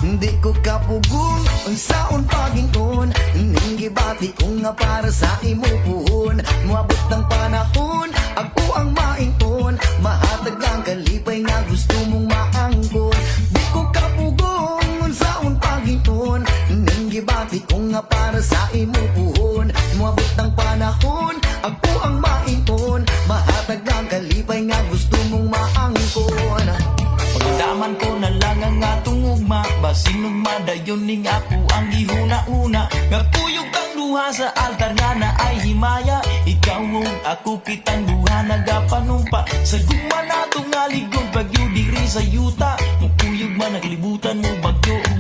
Di ko kapugong ang saon pagingon, ning gibati ko nga para sa imo puhon. Moabot ng panahon, ako ang maingon, mahatag ang kalipay nga gusto mong maangkon. Di ko kapugong ang saon pagingon, ning gibati ko nga para sa imo puhon. Moabot ng panahon, ako ang maingon, mahatag ang kalipay nga gusto mong maangkon. Pagdaman ko na lang ang atong ugma, basin ug madayon ning ako ang gihuna-una. Nga tuyog kang duha sa altar nga na ay himaya, ikaw ug ako kitang duha nagapanumpa. Sa gugma nato nga ligong bagyo diri sa yuta, mukuyog man naglibutan mo bagyo ug